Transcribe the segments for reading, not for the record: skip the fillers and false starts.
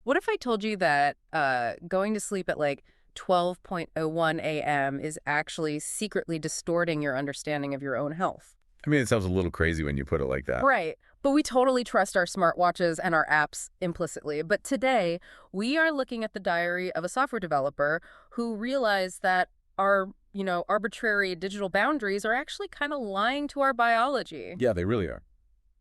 What if I told you that going to sleep at like 12:01 a.m. is actually secretly distorting your understanding of your own health? I mean, it sounds a little crazy when you put it like that. Right. But we totally trust our smartwatches and our apps implicitly. But today, we are looking at the diary of a software developer who realized that our, arbitrary digital boundaries are actually kind of lying to our biology. Yeah, they really are.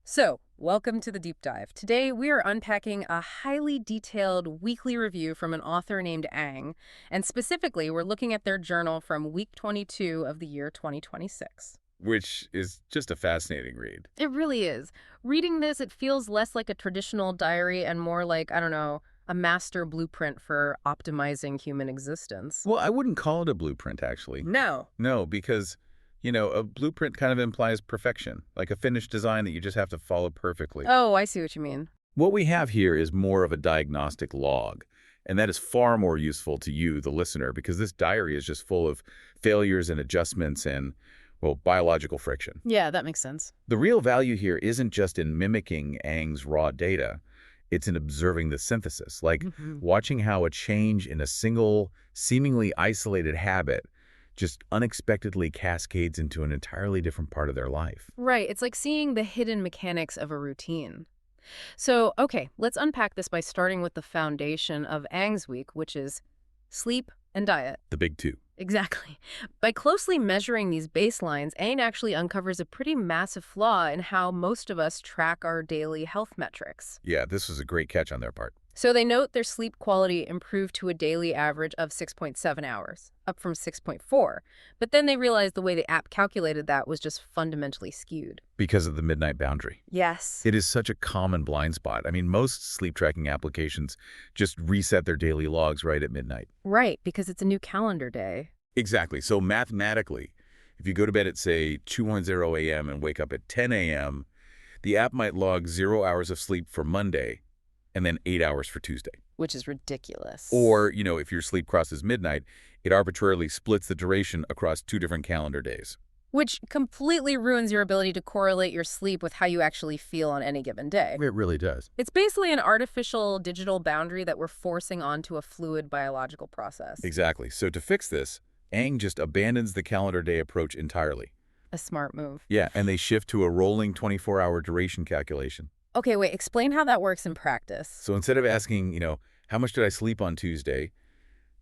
So, welcome to the deep dive. Today, we are unpacking a highly detailed weekly review from an author named Ang, and specifically, we're looking at their journal from week 22 of the year 2026. Which is just a fascinating read. It really is. Reading this, it feels less like a traditional diary and more like, I don't know, a master blueprint for optimizing human existence. Well, I wouldn't call it a blueprint, actually. No. No, because, a blueprint kind of implies perfection, like a finished design that you just have to follow perfectly. Oh, I see what you mean. What we have here is more of a diagnostic log, and that is far more useful to you, the listener, because this diary is just full of failures and adjustments and, well, biological friction. Yeah, that makes sense. The real value here isn't just in mimicking Ang's raw data. It's in observing the synthesis, like watching how a change in a single, seemingly isolated habit just unexpectedly cascades into an entirely different part of their life. Right. It's like seeing the hidden mechanics of a routine. So, okay, let's unpack this by starting with the foundation of Ang's week, which is sleep and diet. The big two. Exactly. By closely measuring these baselines, Ang actually uncovers a pretty massive flaw in how most of us track our daily health metrics. Yeah, this was a great catch on their part. So they note their sleep quality improved to a daily average of 6.7 hours, up from 6.4. But then they realized the way the app calculated that was just fundamentally skewed. Because of the midnight boundary. Yes. It is such a common blind spot. I mean, most sleep tracking applications just reset their daily logs right at midnight. Right, because it's a new calendar day. Exactly. So mathematically, if you go to bed at, say, 2:10 a.m. and wake up at 10 a.m., the app might log 0 hours of sleep for Monday and then 8 hours for Tuesday. Which is ridiculous. Or, if your sleep crosses midnight, it arbitrarily splits the duration across 2 different calendar days. Which completely ruins your ability to correlate your sleep with how you actually feel on any given day. It really does. It's basically an artificial digital boundary that we're forcing onto a fluid biological process. Exactly. So to fix this, Ang just abandons the calendar day approach entirely. A smart move. Yeah, and they shift to a rolling 24-hour duration calculation. Okay, wait, explain how that works in practice. So instead of asking, how much did I sleep on Tuesday,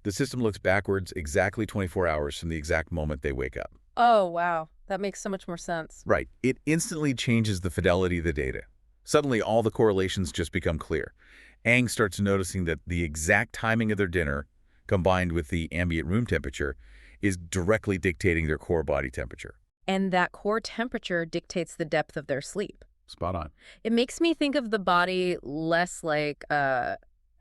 the system looks backwards exactly 24 hours from the exact moment they wake up. Oh, wow. That makes so much more sense. Right. It instantly changes the fidelity of the data. Suddenly, all the correlations just become clear. Ang starts noticing that the exact timing of their dinner, combined with the ambient room temperature, is directly dictating their core body temperature. And that core temperature dictates the depth of their sleep. Spot on. It makes me think of the body less like a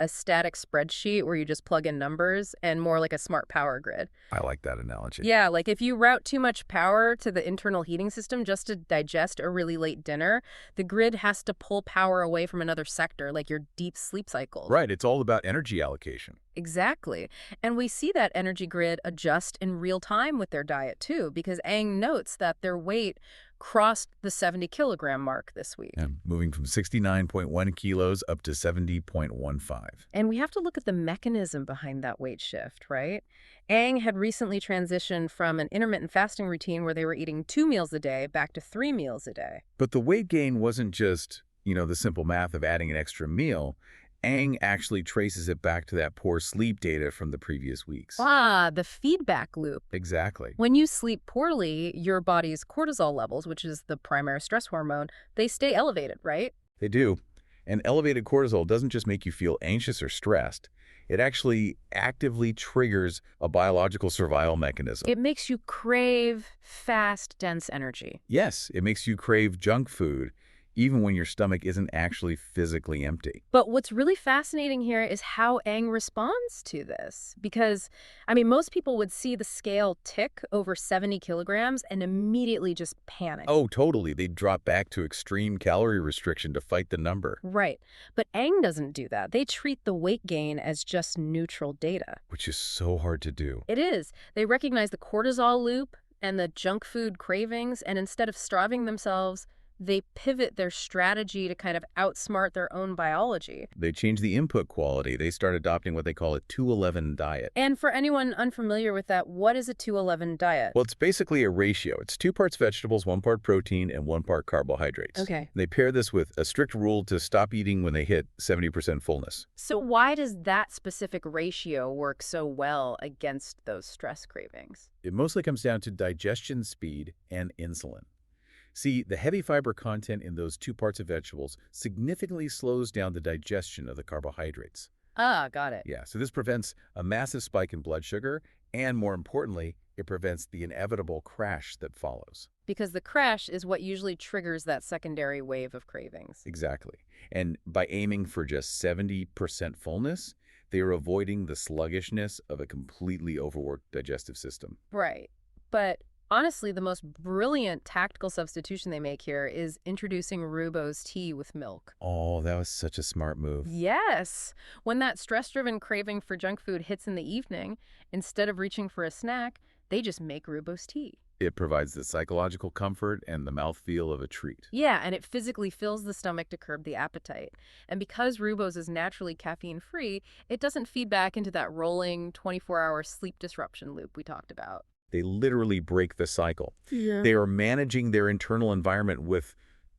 static spreadsheet where you just plug in numbers and more like a smart power grid. I like that analogy. Yeah, like if you route too much power to the internal heating system just to digest a really late dinner, the grid has to pull power away from another sector, like your deep sleep cycles. Right. It's all about energy allocation. Exactly. And we see that energy grid adjust in real time with their diet too, because Ang notes that their weight crossed the 70-kilogram mark this week. And moving from 69.1 kilos up to 70.15. And we have to look at the mechanism behind that weight shift, right? Ang had recently transitioned from an intermittent fasting routine where they were eating 2 meals a day back to 3 meals a day. But the weight gain wasn't just, the simple math of adding an extra meal. Ang actually traces it back to that poor sleep data from the previous weeks. Ah, the feedback loop. Exactly. When you sleep poorly, your body's cortisol levels, which is the primary stress hormone, they stay elevated, right? They do. And elevated cortisol doesn't just make you feel anxious or stressed. It actually actively triggers a biological survival mechanism. It makes you crave fast, dense energy. Yes, it makes you crave junk food, even when your stomach isn't actually physically empty. But what's really fascinating here is how Ang responds to this. Because, most people would see the scale tick over 70 kilograms and immediately just panic. Oh, totally. They'd drop back to extreme calorie restriction to fight the number. Right. But Ang doesn't do that. They treat the weight gain as just neutral data. Which is so hard to do. It is. They recognize the cortisol loop and the junk food cravings, and instead of starving themselves, they pivot their strategy to kind of outsmart their own biology. They changed the input quality. They start adopting what they call a 211 diet. And for anyone unfamiliar with that, what is a 211 diet? Well, it's basically a ratio. It's 2 parts vegetables, 1 part protein, and 1 part carbohydrates. Okay. They pair this with a strict rule to stop eating when they hit 70% fullness. So why does that specific ratio work so well against those stress cravings? It mostly comes down to digestion speed and insulin. See, the heavy fiber content in those 2 parts of vegetables significantly slows down the digestion of the carbohydrates. Ah, got it. Yeah, so this prevents a massive spike in blood sugar, and more importantly, it prevents the inevitable crash that follows. Because the crash is what usually triggers that secondary wave of cravings. Exactly. And by aiming for just 70% fullness, they are avoiding the sluggishness of a completely overworked digestive system. Right. But honestly, the most brilliant tactical substitution they make here is introducing rooibos tea with milk. Oh, that was such a smart move. Yes. When that stress-driven craving for junk food hits in the evening, instead of reaching for a snack, they just make rooibos tea. It provides the psychological comfort and the mouthfeel of a treat. Yeah, and it physically fills the stomach to curb the appetite. And because rooibos is naturally caffeine-free, it doesn't feed back into that rolling 24-hour sleep disruption loop we talked about. They literally break the cycle. Yeah. They are managing their internal environment with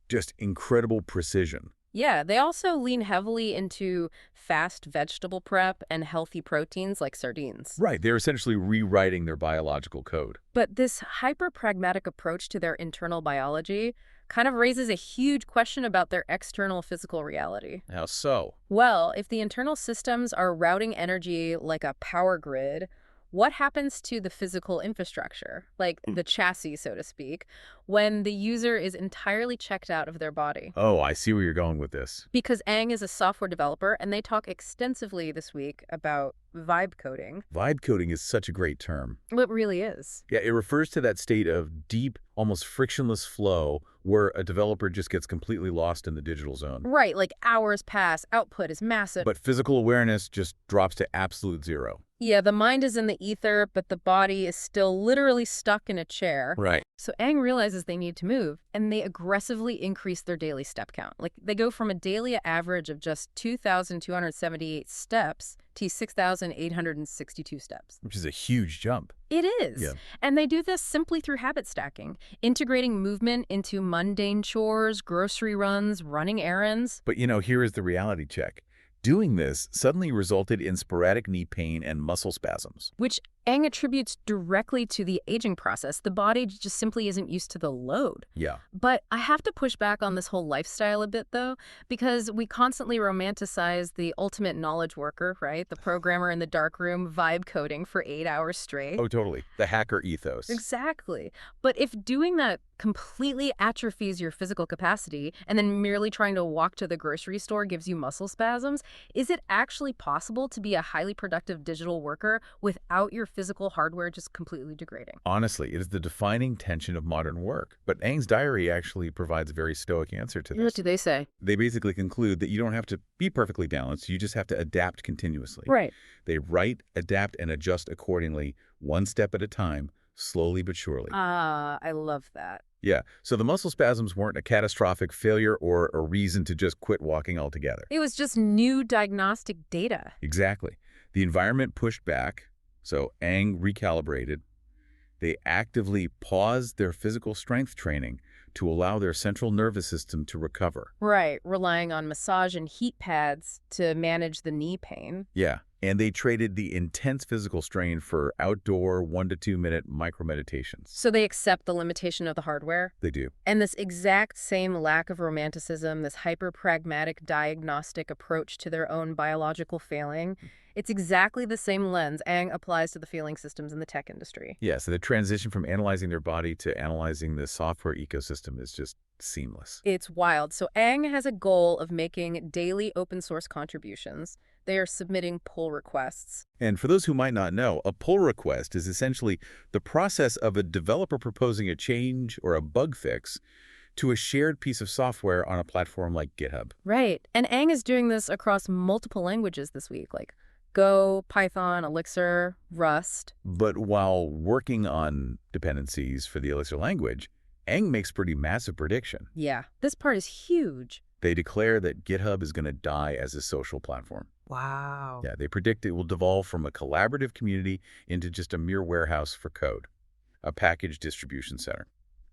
just incredible precision. Yeah, they also lean heavily into fast vegetable prep and healthy proteins like sardines. Right, they're essentially rewriting their biological code. But this hyper-pragmatic approach to their internal biology kind of raises a huge question about their external physical reality. How so? Well, if the internal systems are routing energy like a power grid, what happens to the physical infrastructure, like the chassis, so to speak, when the user is entirely checked out of their body? Oh, I see where you're going with this. Because Aang is a software developer, and they talk extensively this week about vibe coding. Vibe coding is such a great term. It really is. Yeah, it refers to that state of deep, almost frictionless flow where a developer just gets completely lost in the digital zone. Right, like hours pass, output is massive. But physical awareness just drops to absolute zero. Yeah, the mind is in the ether, but the body is still literally stuck in a chair. Right. So Aang realizes they need to move, and they aggressively increase their daily step count. Like, they go from a daily average of just 2,278 steps to 6,862 steps. Which is a huge jump. It is. Yeah. And they do this simply through habit stacking, integrating movement into mundane chores, grocery runs, running errands. But here is the reality check. Doing this suddenly resulted in sporadic knee pain and muscle spasms. Which Aang attributes directly to the aging process. The body just simply isn't used to the load. Yeah. But I have to push back on this whole lifestyle a bit, though, because we constantly romanticize the ultimate knowledge worker, right? The programmer in the darkroom vibe coding for 8 hours straight. Oh, totally. The hacker ethos. Exactly. But if doing that completely atrophies your physical capacity and then merely trying to walk to the grocery store gives you muscle spasms, is it actually possible to be a highly productive digital worker without your physical hardware just completely degrading? Honestly, it is the defining tension of modern work. But Aang's diary actually provides a very stoic answer to this. What do they say? They basically conclude that you don't have to be perfectly balanced. You just have to adapt continuously. Right. They write, adapt, and adjust accordingly, one step at a time, slowly but surely. I love that. Yeah, so the muscle spasms weren't a catastrophic failure or a reason to just quit walking altogether. It was just new diagnostic data. Exactly. The environment pushed back, so Aang recalibrated. They actively paused their physical strength training to allow their central nervous system to recover. Right, relying on massage and heat pads to manage the knee pain. Yeah, and they traded the intense physical strain for outdoor 1 to 2 minute micro-meditations. So they accept the limitation of the hardware? They do. And this exact same lack of romanticism, this hyper-pragmatic diagnostic approach to their own biological failing, it's exactly the same lens Aang applies to the failing systems in the tech industry. Yeah, so the transition from analyzing their body to analyzing the software ecosystem is just seamless. It's wild. So Aang has a goal of making daily open source contributions. They are submitting pull requests. And for those who might not know, a pull request is essentially the process of a developer proposing a change or a bug fix to a shared piece of software on a platform like GitHub. Right. And Aang is doing this across multiple languages this week, like Go, Python, Elixir, Rust. But while working on dependencies for the Elixir language, Aang makes pretty massive prediction. Yeah, this part is huge. They declare that GitHub is going to die as a social platform. Wow. Yeah, they predict it will devolve from a collaborative community into just a mere warehouse for code, a package distribution center.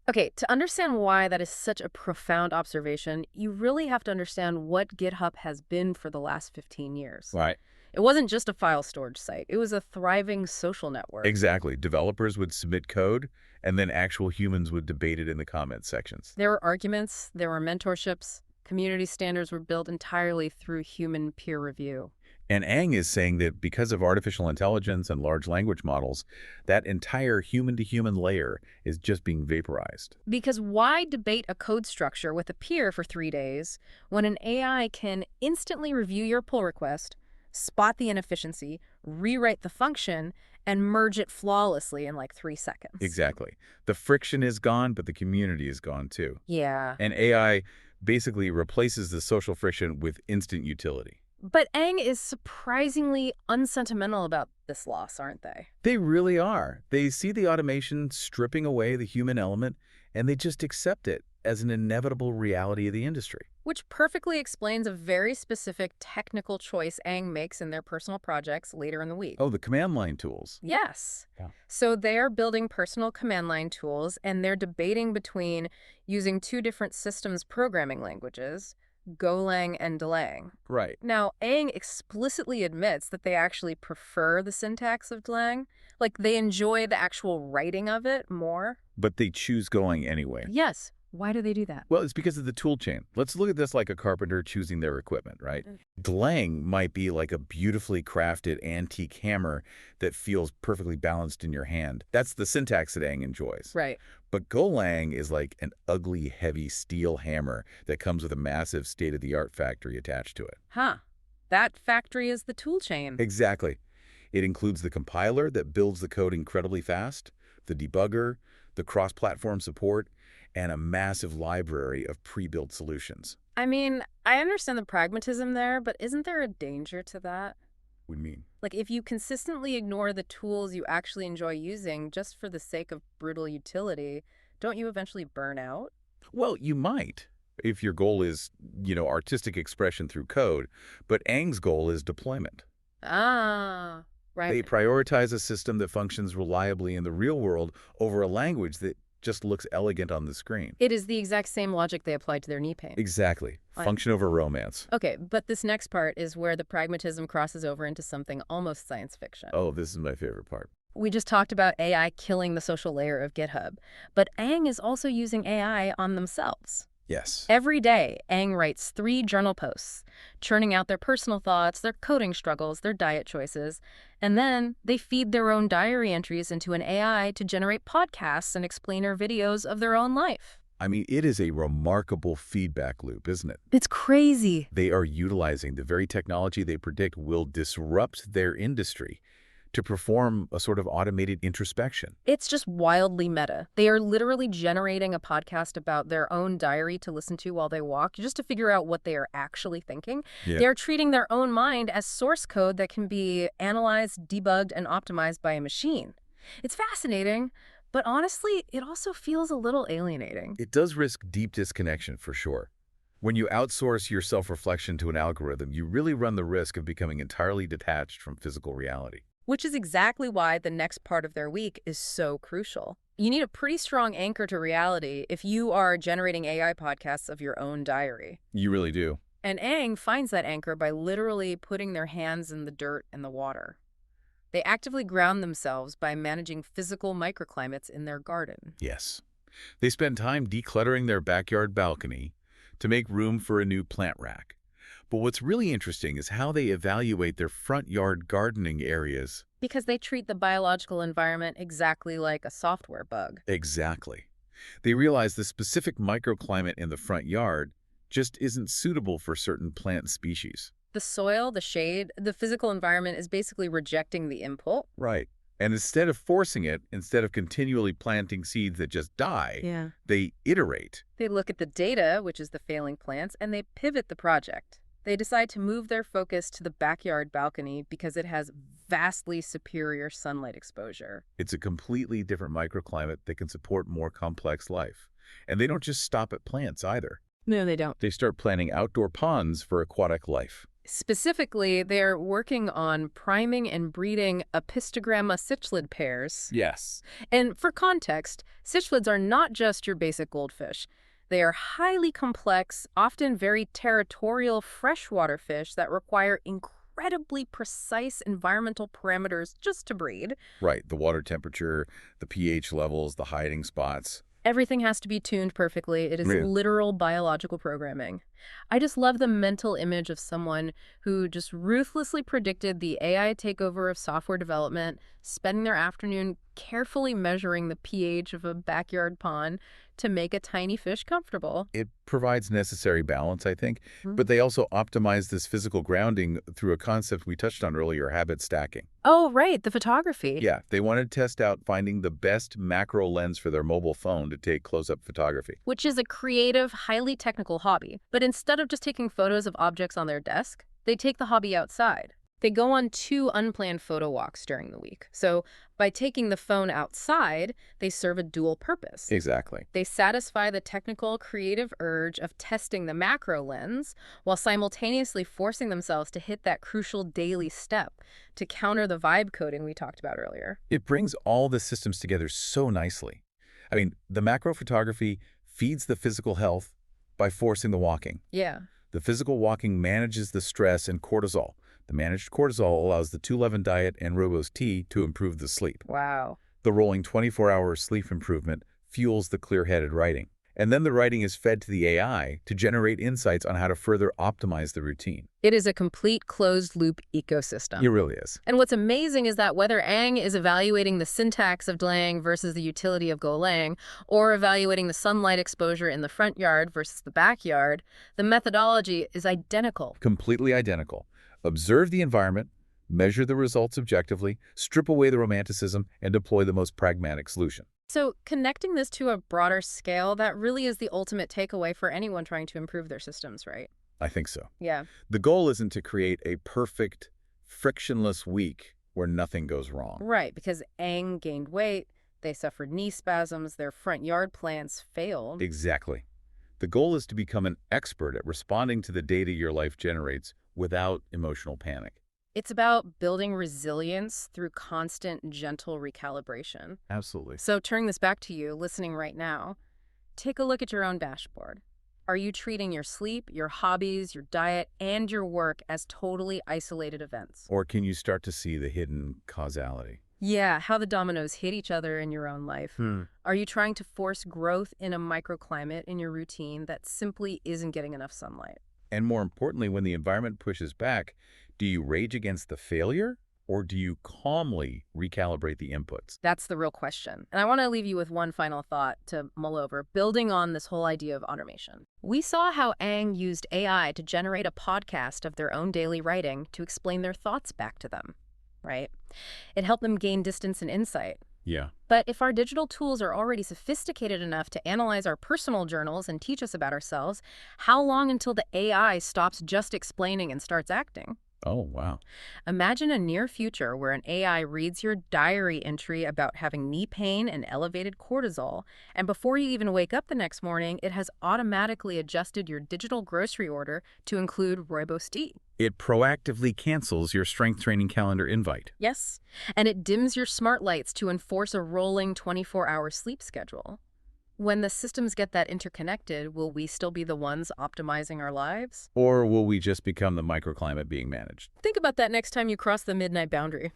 Okay, to understand why that is such a profound observation, you really have to understand what GitHub has been for the last 15 years. Right. It wasn't just a file storage site. It was a thriving social network. Exactly. Developers would submit code, and then actual humans would debate it in the comment sections. There were arguments, there were mentorships. Community standards were built entirely through human peer review. And Aang is saying that because of artificial intelligence and large language models, that entire human-to-human layer is just being vaporized. Because why debate a code structure with a peer for 3 days when an AI can instantly review your pull request, spot the inefficiency, rewrite the function, and merge it flawlessly in like 3 seconds? Exactly. The friction is gone, but the community is gone too. Yeah. And AI basically replaces the social friction with instant utility. But Aang is surprisingly unsentimental about this loss, aren't they? They really are. They see the automation stripping away the human element, and they just accept it as an inevitable reality of the industry. Which perfectly explains a very specific technical choice Aang makes in their personal projects later in the week. Oh, the command line tools. Yes. Yeah. So they're building personal command line tools, and they're debating between using 2 different systems programming languages, Golang and Delang. Right. Now, Aang explicitly admits that they actually prefer the syntax of Delang. Like, they enjoy the actual writing of it more. But they choose Golang anyway. Yes. Why do they do that? Well, it's because of the tool chain. Let's look at this like a carpenter choosing their equipment, right? Delang might be like a beautifully crafted antique hammer that feels perfectly balanced in your hand. That's the syntax that Aang enjoys. Right. But Golang is like an ugly, heavy steel hammer that comes with a massive state-of-the-art factory attached to it. Huh. That factory is the tool chain. Exactly. It includes the compiler that builds the code incredibly fast, the debugger, the cross-platform support, and a massive library of pre-built solutions. I mean, I understand the pragmatism there, but isn't there a danger to that? What do you mean? Like, if you consistently ignore the tools you actually enjoy using just for the sake of brutal utility, don't you eventually burn out? Well, you might, if your goal is, artistic expression through code, but Aang's goal is deployment. Ah, right. They prioritize a system that functions reliably in the real world over a language that just looks elegant on the screen. It is the exact same logic they applied to their knee pain. Exactly. Fine. Function over romance. Okay, but this next part is where the pragmatism crosses over into something almost science fiction. Oh, this is my favorite part. We just talked about AI killing the social layer of GitHub, but Aang is also using AI on themselves. Yes. Every day, Aang writes 3 journal posts, churning out their personal thoughts, their coding struggles, their diet choices, and then they feed their own diary entries into an AI to generate podcasts and explainer videos of their own life. I mean, it is a remarkable feedback loop, isn't it? It's crazy. They are utilizing the very technology they predict will disrupt their industry to perform a sort of automated introspection. It's just wildly meta. They are literally generating a podcast about their own diary to listen to while they walk, just to figure out what they are actually thinking. Yeah. They're treating their own mind as source code that can be analyzed, debugged, and optimized by a machine. It's fascinating, but honestly, it also feels a little alienating. It does risk deep disconnection, for sure. When you outsource your self-reflection to an algorithm, you really run the risk of becoming entirely detached from physical reality. Which is exactly why the next part of their week is so crucial. You need a pretty strong anchor to reality if you are generating AI podcasts of your own diary. You really do. And Aang finds that anchor by literally putting their hands in the dirt and the water. They actively ground themselves by managing physical microclimates in their garden. Yes. They spend time decluttering their backyard balcony to make room for a new plant rack. But what's really interesting is how they evaluate their front yard gardening areas. Because they treat the biological environment exactly like a software bug. Exactly. They realize the specific microclimate in the front yard just isn't suitable for certain plant species. The soil, the shade, the physical environment is basically rejecting the input. Right. And instead of forcing it, instead of continually planting seeds that just die, they iterate. They look at the data, which is the failing plants, and they pivot the project. They decide to move their focus to the backyard balcony because it has vastly superior sunlight exposure. It's a completely different microclimate that can support more complex life. And they don't just stop at plants either. No, they don't. They start planning outdoor ponds for aquatic life. Specifically, they're working on priming and breeding Apistogramma cichlid pairs. Yes. And for context, cichlids are not just your basic goldfish. They are highly complex, often very territorial freshwater fish that require incredibly precise environmental parameters just to breed. Right. The water temperature, the pH levels, the hiding spots. Everything has to be tuned perfectly. It is Yeah. literal biological programming. I just love the mental image of someone who just ruthlessly predicted the AI takeover of software development, spending their afternoon carefully measuring the pH of a backyard pond to make a tiny fish comfortable. It provides necessary balance, I think, Mhm. but they also optimize this physical grounding through a concept we touched on earlier, habit stacking. Oh, right, the photography. Yeah, they wanted to test out finding the best macro lens for their mobile phone to take close-up photography. Which is a creative, highly technical hobby. But instead of just taking photos of objects on their desk, they take the hobby outside. They go on 2 unplanned photo walks during the week. So by taking the phone outside, they serve a dual purpose. Exactly. They satisfy the technical, creative urge of testing the macro lens while simultaneously forcing themselves to hit that crucial daily step to counter the vibe coding we talked about earlier. It brings all the systems together so nicely. I mean, the macro photography feeds the physical health by forcing the walking. Yeah. The physical walking manages the stress and cortisol. The managed cortisol allows the 211 diet and Robos T to improve the sleep. Wow. The rolling 24-hour sleep improvement fuels the clear-headed writing. And then the writing is fed to the AI to generate insights on how to further optimize the routine. It is a complete closed-loop ecosystem. It really is. And what's amazing is that whether Ang is evaluating the syntax of Dlang versus the utility of Golang, or evaluating the sunlight exposure in the front yard versus the backyard, the methodology is identical. Completely identical. Observe the environment, measure the results objectively, strip away the romanticism, and deploy the most pragmatic solution. So connecting this to a broader scale, that really is the ultimate takeaway for anyone trying to improve their systems, right? I think so. Yeah. The goal isn't to create a perfect, frictionless week where nothing goes wrong. Right, because Ang gained weight, they suffered knee spasms, their front yard plants failed. Exactly. The goal is to become an expert at responding to the data your life generates without emotional panic. It's about building resilience through constant, gentle recalibration. Absolutely. So turning this back to you, listening right now, take a look at your own dashboard. Are you treating your sleep, your hobbies, your diet, and your work as totally isolated events? Or can you start to see the hidden causality? Yeah, how the dominoes hit each other in your own life. Are you trying to force growth in a microclimate in your routine that simply isn't getting enough sunlight? And more importantly, when the environment pushes back, do you rage against the failure or do you calmly recalibrate the inputs? That's the real question. And I want to leave you with one final thought to mull over, building on this whole idea of automation. We saw how Ang used AI to generate a podcast of their own daily writing to explain their thoughts back to them, right? It helped them gain distance and insight. Yeah. But if our digital tools are already sophisticated enough to analyze our personal journals and teach us about ourselves, how long until the AI stops just explaining and starts acting? Oh, wow. Imagine a near future where an AI reads your diary entry about having knee pain and elevated cortisol, and before you even wake up the next morning, it has automatically adjusted your digital grocery order to include Rooibos tea. It proactively cancels your strength training calendar invite. Yes, and it dims your smart lights to enforce a rolling 24-hour sleep schedule. When the systems get that interconnected, will we still be the ones optimizing our lives? Or will we just become the microclimate being managed? Think about that next time you cross the midnight boundary.